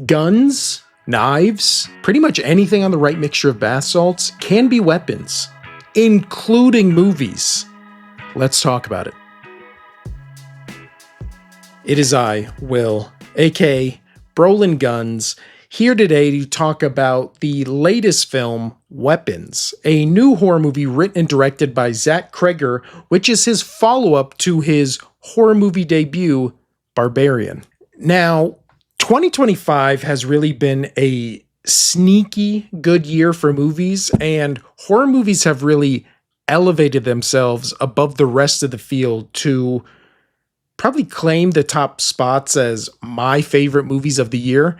Guns, knives, pretty much anything on the right mixture of bath salts can be weapons, including movies. Let's talk about it. It is I, Will, aka Brolin Guns, here today to talk about the latest film, Weapons, a new horror movie written and directed by Zach Cregger, which is his follow-up to his horror movie debut, Barbarian. Now, 2025 has really been a sneaky good year for movies, and horror movies have really elevated themselves above the rest of the field to probably claim the top spots as my favorite movies of the year.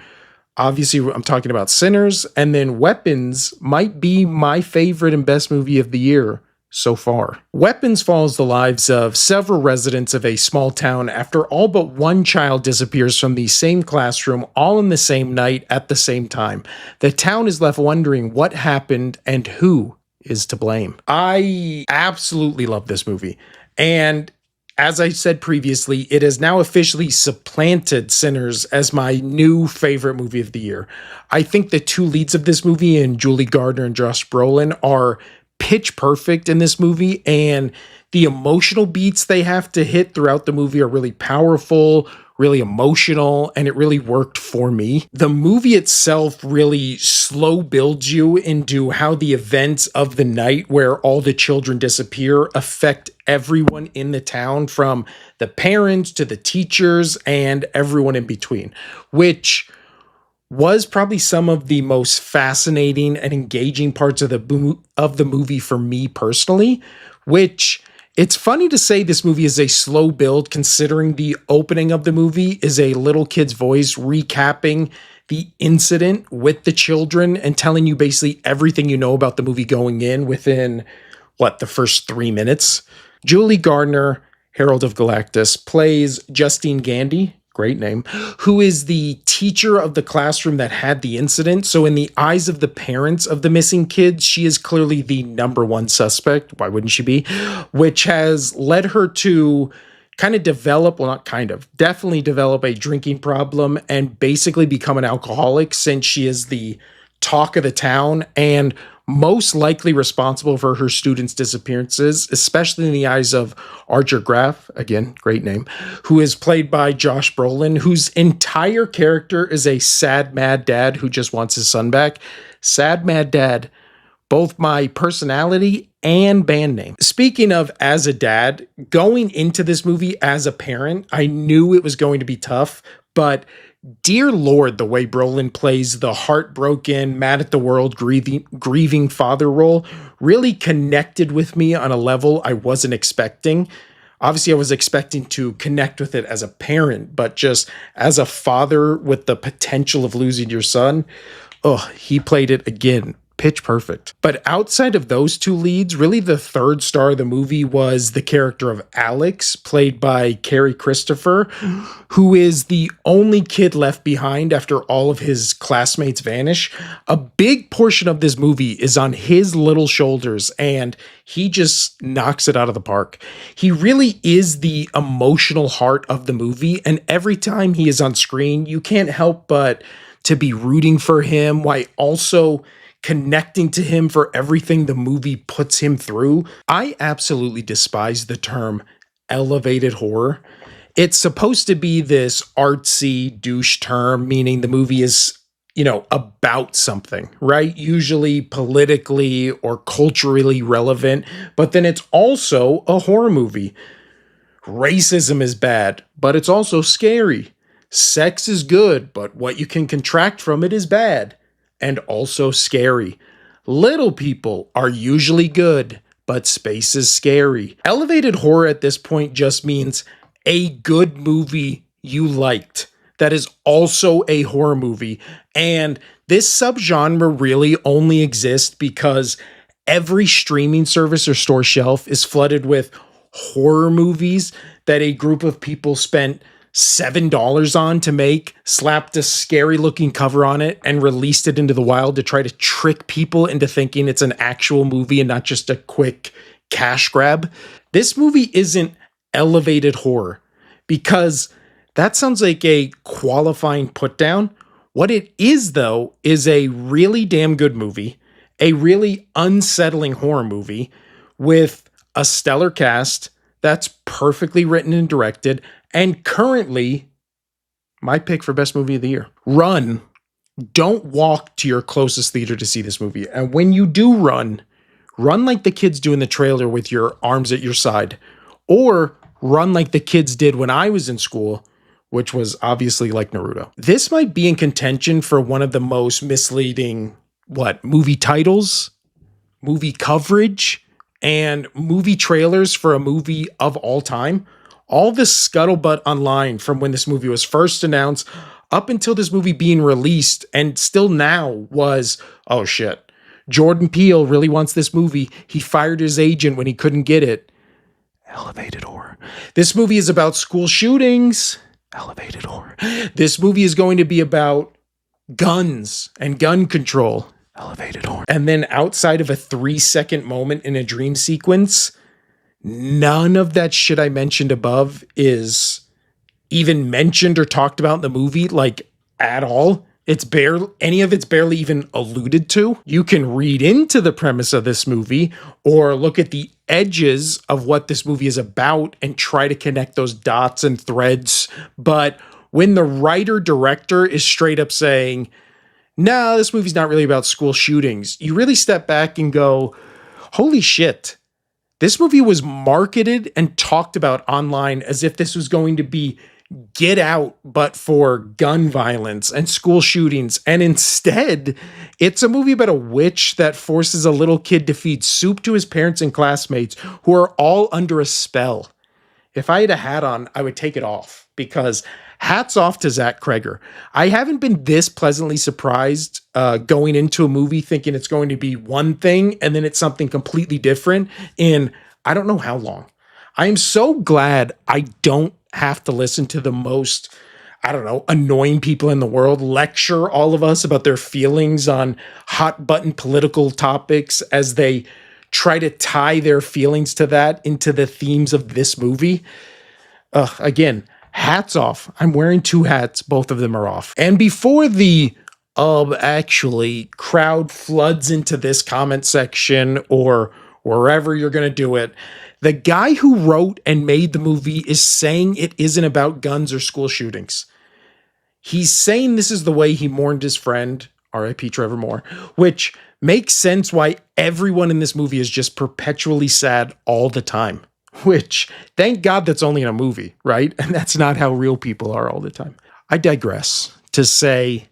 Obviously, I'm talking about Sinners, and then Weapons might be my favorite and best movie of the year so far. Weapons follows the lives of several residents of a small town after all but one child disappears from the same classroom all in the same night at the same time. The town is left wondering what happened and who is to blame. I absolutely love this movie, and as I said previously, it has now officially supplanted Sinners as my new favorite movie of the year. I think the two leads of this movie, and Julie Gardner and Josh Brolin, are pitch perfect in this movie, and the emotional beats they have to hit throughout the movie are really powerful, really emotional, and it really worked for me. The movie itself really slow builds you into how the events of the night where all the children disappear affect everyone in the town, from the parents to the teachers and everyone in between, which was probably some of the most fascinating and engaging parts of the movie for me personally, which it's funny to say this movie is a slow build considering the opening of the movie is a little kid's voice recapping the incident with the children and telling you basically everything you know about the movie going in within, the first 3 minutes. Julie Gardner, Herald of Galactus, plays Justine Gandy, great name, who is the teacher of the classroom that had the incident. So in the eyes of the parents of the missing kids, she is clearly the number one suspect. Why wouldn't she be? Which has led her to definitely develop a drinking problem and basically become an alcoholic, since she is the talk of the town and most likely responsible for her students' disappearances, especially in the eyes of Archer Graff, again, great name, who is played by Josh Brolin, whose entire character is a sad, mad dad who just wants his son back. Sad, mad dad, both my personality and band name. Speaking of as a dad, going into this movie as a parent, I knew it was going to be tough, but dear Lord, the way Brolin plays the heartbroken, mad at the world, grieving father role really connected with me on a level I wasn't expecting. Obviously, I was expecting to connect with it as a parent, but just as a father with the potential of losing your son, he played it again. Pitch perfect. But outside of those two leads, really the third star of the movie was the character of Alex, played by Carrie Christopher, who is the only kid left behind after all of his classmates vanish. A big portion of this movie is on his little shoulders, and he just knocks it out of the park. He really is the emotional heart of the movie, and every time he is on screen, you can't help but to be rooting for him, while also connecting to him for everything the movie puts him through. I absolutely despise the term elevated horror. It's supposed to be this artsy douche term, meaning the movie is, about something, right? Usually politically or culturally relevant, but then it's also a horror movie. Racism is bad, but it's also scary. Sex is good, but what you can contract from it is bad and also scary. Little people are usually good, but space is scary. Elevated horror at this point just means a good movie you liked that is also a horror movie. And this subgenre really only exists because every streaming service or store shelf is flooded with horror movies that a group of people spent $7 on to make, slapped a scary looking cover on it, and released it into the wild to try to trick people into thinking it's an actual movie and not just a quick cash grab. This movie isn't elevated horror because that sounds like a qualifying put down. What it is, though, is a really damn good movie, a really unsettling horror movie with a stellar cast that's perfectly written and directed, and currently my pick for best movie of the year. Run. Don't walk to your closest theater to see this movie. And when you do run, run like the kids do in the trailer with your arms at your side, or run like the kids did when I was in school, which was obviously like Naruto. This might be in contention for one of the most misleading, movie titles, movie coverage, and movie trailers for a movie of all time. All the scuttlebutt online from when this movie was first announced up until this movie being released and still now was, oh shit, Jordan Peele really wants this movie. He fired his agent when he couldn't get it. Elevated horror. This movie is about school shootings. Elevated horror. This movie is going to be about guns and gun control. Elevated horror. And then outside of a 3-second moment in a dream sequence, none of that shit I mentioned above is even mentioned or talked about in the movie, like at all. Any of it's barely even alluded to. You can read into the premise of this movie or look at the edges of what this movie is about and try to connect those dots and threads. But when the writer director is straight up saying, no, this movie's not really about school shootings, you really step back and go, holy shit. This movie was marketed and talked about online as if this was going to be Get Out, but for gun violence and school shootings. And instead, it's a movie about a witch that forces a little kid to feed soup to his parents and classmates who are all under a spell. If I had a hat on, I would take it off, because hats off to Zach Kreger. I haven't been this pleasantly surprised going into a movie thinking it's going to be one thing and then it's something completely different in I don't know how long. I am so glad I don't have to listen to the most, annoying people in the world lecture all of us about their feelings on hot button political topics as they try to tie their feelings to that into the themes of this movie. Again, hats off. I'm wearing 2 hats. Both of them are off. And before the actually crowd floods into this comment section or wherever you're going to do it, the guy who wrote and made the movie is saying it isn't about guns or school shootings. He's saying this is the way he mourned his friend, R.I.P. Trevor Moore, which makes sense why everyone in this movie is just perpetually sad all the time. Which, thank God that's only in a movie, right? And that's not how real people are all the time. I digress to say,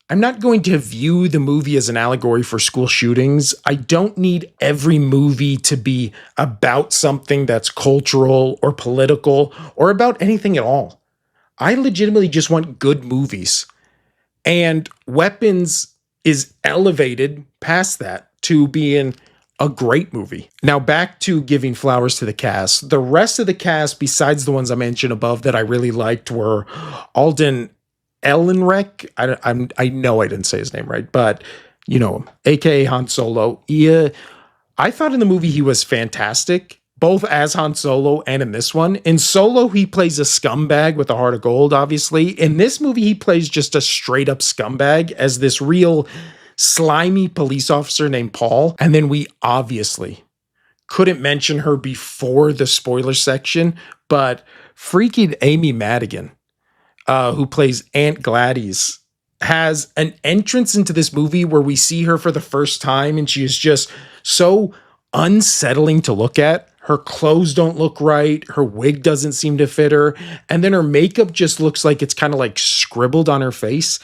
I'm not going to view the movie as an allegory for school shootings. I don't need every movie to be about something that's cultural or political or about anything at all. I legitimately just want good movies. And Weapons is elevated past that to being a great movie. Now back to giving flowers to the cast. The rest of the cast, besides the ones I mentioned above that I really liked, were Alden Ehrenreich. I know I didn't say his name right, but you know him, aka Han Solo. I thought in the movie he was fantastic, both as Han Solo and in this one. In Solo, he plays a scumbag with a heart of gold, obviously. In this movie, he plays just a straight up scumbag as this real slimy police officer named Paul. And then we obviously couldn't mention her before the spoiler section, but freaking Amy Madigan, who plays Aunt Gladys, has an entrance into this movie where we see her for the first time, and she is just so unsettling to look at. Her clothes don't look right. Her wig doesn't seem to fit her. And then her makeup just looks like it's kind of like scribbled on her face.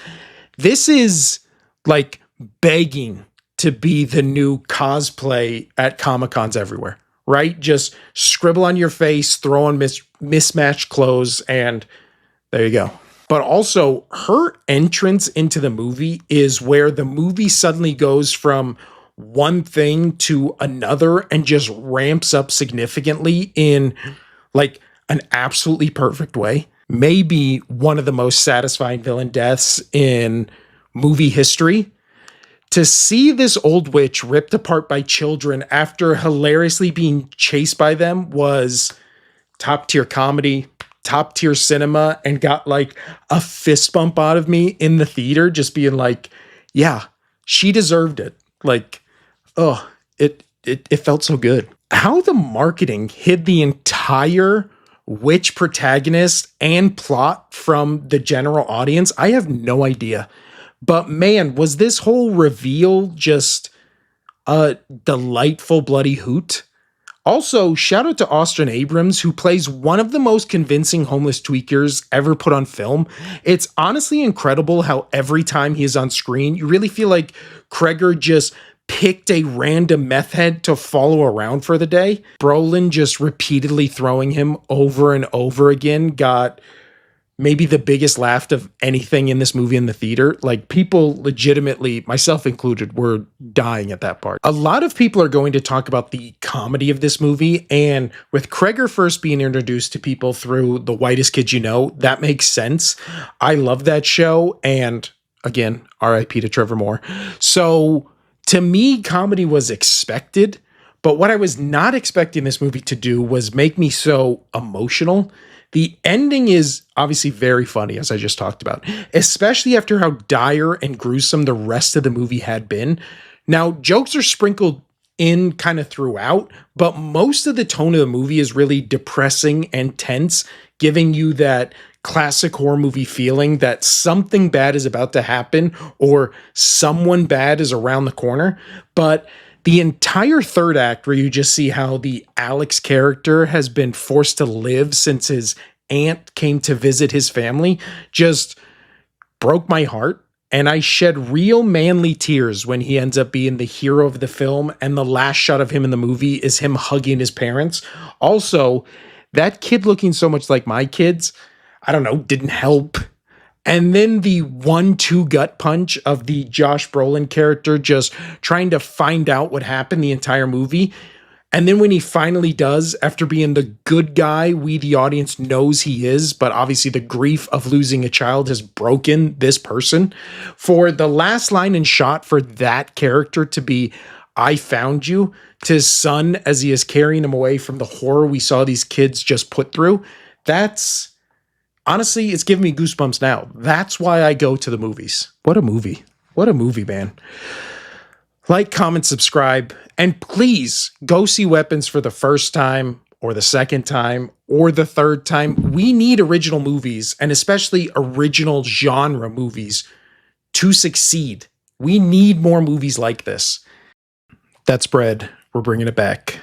This is like begging to be the new cosplay at Comic-Cons everywhere, right? Just scribble on your face, throw on mismatched clothes, and there you go. But also, her entrance into the movie is where the movie suddenly goes from one thing to another and just ramps up significantly in like an absolutely perfect way. Maybe one of the most satisfying villain deaths in movie history. To see this old witch ripped apart by children after hilariously being chased by them was top tier comedy, top tier cinema and got like a fist bump out of me in the theater, just being like, yeah, she deserved it. Like, oh, it felt so good. How the marketing hid the entire witch protagonist and plot from the general audience, I have no idea. But man, was this whole reveal just a delightful bloody hoot? Also, shout out to Austin Abrams, who plays one of the most convincing homeless tweakers ever put on film. It's honestly incredible how every time he is on screen, you really feel like Kreger just picked a random meth head to follow around for the day. Brolin just repeatedly throwing him over and over again got maybe the biggest laugh of anything in this movie in the theater. Like, people legitimately, myself included, were dying at that part. A lot of people are going to talk about the comedy of this movie, and with Kreger first being introduced to people through The Whitest Kids You Know, that makes sense. I love that show, and again, RIP to Trevor Moore. So to me, comedy was expected, but what I was not expecting this movie to do was make me so emotional. The ending is obviously very funny, as I just talked about, especially after how dire and gruesome the rest of the movie had been. Now, jokes are sprinkled in kind of throughout, but most of the tone of the movie is really depressing and tense, giving you that classic horror movie feeling that something bad is about to happen or someone bad is around the corner. But the entire third act, where you just see how the Alex character has been forced to live since his aunt came to visit his family, just broke my heart. And I shed real manly tears when he ends up being the hero of the film. And the last shot of him in the movie is him hugging his parents. Also, that kid looking so much like my kids, I don't know, didn't help. And then the 1-2 gut punch of the Josh Brolin character just trying to find out what happened the entire movie. And then when he finally does, after being the good guy we, the audience, knows he is, but obviously the grief of losing a child has broken this person. For the last line and shot for that character to be, "I found you," to his son as he is carrying him away from the horror we saw these kids just put through, that's... honestly, it's giving me goosebumps now. That's why I go to the movies. What a movie. What a movie, man. Like, comment, subscribe, and please go see Weapons for the first time or the second time or the third time. We need original movies, and especially original genre movies, to succeed. We need more movies like this. That's bread. We're bringing it back.